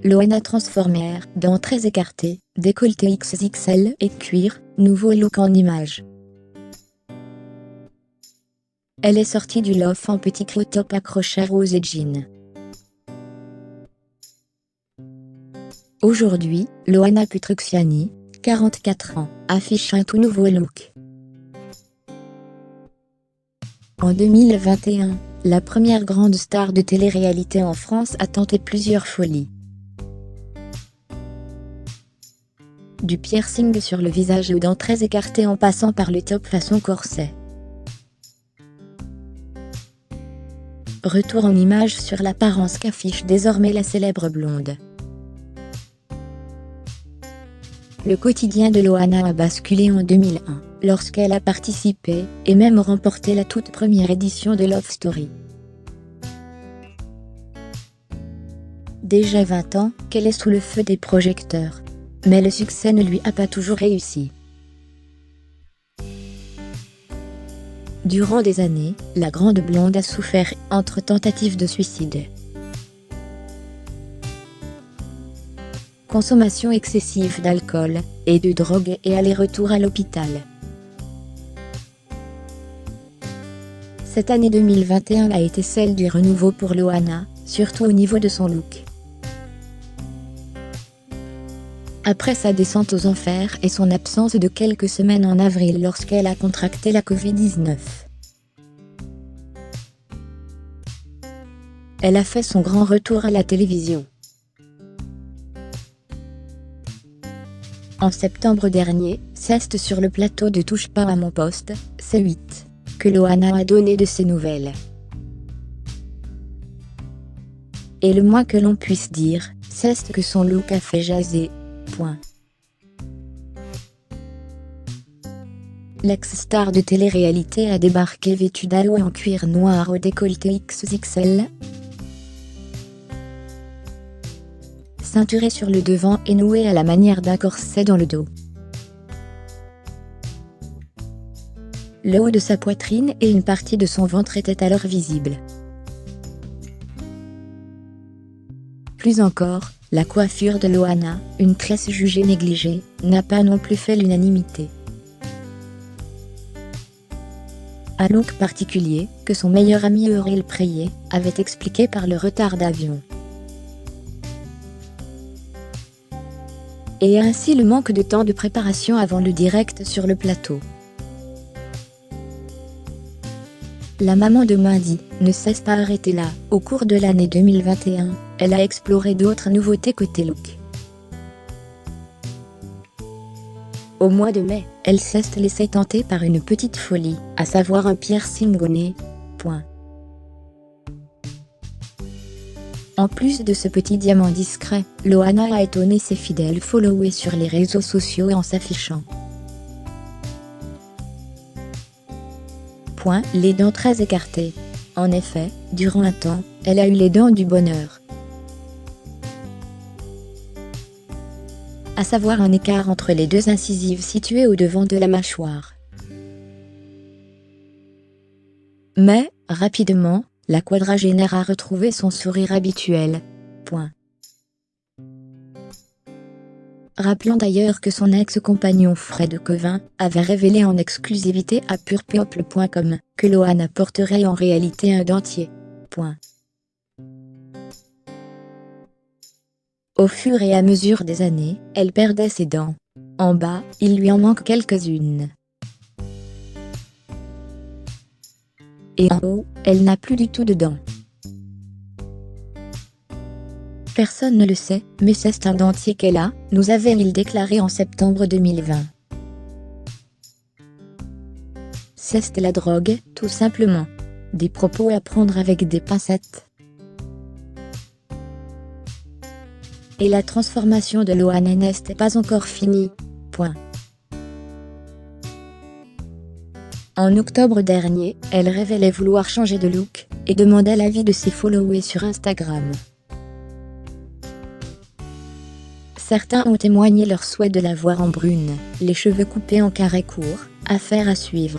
Loana Transformer, dents très écartées, décolleté XXL et cuir, nouveau look en images. Elle est sortie du loft en petit crop top accroché rose et jean. Aujourd'hui, Loana Petrucciani, 44 ans, affiche un tout nouveau look. En 2021, la première grande star de télé-réalité en France a tenté plusieurs folies. Du piercing sur le visage aux dents très écartées en passant par le top façon corset. Retour en image sur l'apparence qu'affiche désormais la célèbre blonde. Le quotidien de Loana a basculé en 2001, lorsqu'elle a participé, et même remporté la toute première édition de Love Story. Déjà 20 ans qu'elle est sous le feu des projecteurs. Mais le succès ne lui a pas toujours réussi. Durant des années, la grande blonde a souffert entre tentatives de suicide, consommation excessive d'alcool et de drogue et aller-retour à l'hôpital. Cette année 2021 a été celle du renouveau pour Loana, surtout au niveau de son look. Après sa descente aux enfers et son absence de quelques semaines en avril lorsqu'elle a contracté la Covid-19. Elle a fait son grand retour à la télévision. En septembre dernier, c'est sur le plateau de Touche pas à mon poste, C8, que Loana a donné de ses nouvelles. Et le moins que l'on puisse dire, c'est que son look a fait jaser. L'ex-star de télé-réalité a débarqué vêtue d'aloe en cuir noir au décolleté XXL, ceinturée sur le devant et nouée à la manière d'un corset dans le dos. Le haut de sa poitrine et une partie de son ventre étaient alors visibles. Plus encore, la coiffure de Loana, une tresse jugée négligée, n'a pas non plus fait l'unanimité. Un look particulier, que son meilleur ami Aurel Prayet avait expliqué par le retard d'avion. Et ainsi le manque de temps de préparation avant le direct sur le plateau. La maman de Mindy ne s'est pas arrêtée là. Au cours de l'année 2021, elle a exploré d'autres nouveautés côté look. Au mois de mai, elle s'est laissée tenter par une petite folie, à savoir un piercing au nez. En plus de ce petit diamant discret, Loana a étonné ses fidèles followers sur les réseaux sociaux en s'affichant. Les dents très écartées. En effet, durant un temps, elle a eu les dents du bonheur. À savoir un écart entre les deux incisives situées au devant de la mâchoire. Mais, rapidement, la quadragénaire a retrouvé son sourire habituel. Rappelant d'ailleurs que son ex-compagnon Fred Covin avait révélé en exclusivité à purepeople.com que Loana porterait en réalité un dentier. Au fur et à mesure des années, elle perdait ses dents. En bas, il lui en manque quelques-unes. Et en haut, elle n'a plus du tout de dents. Personne ne le sait, mais c'est un dentier qu'elle a, nous avait-il déclaré en septembre 2020. C'est la drogue, tout simplement. Des propos à prendre avec des pincettes. Et la transformation de Loana n'est pas encore finie. En octobre dernier, elle révélait vouloir changer de look, et demandait l'avis de ses followers sur Instagram. Certains ont témoigné leur souhait de la voir en brune, les cheveux coupés en carré court, affaire à suivre.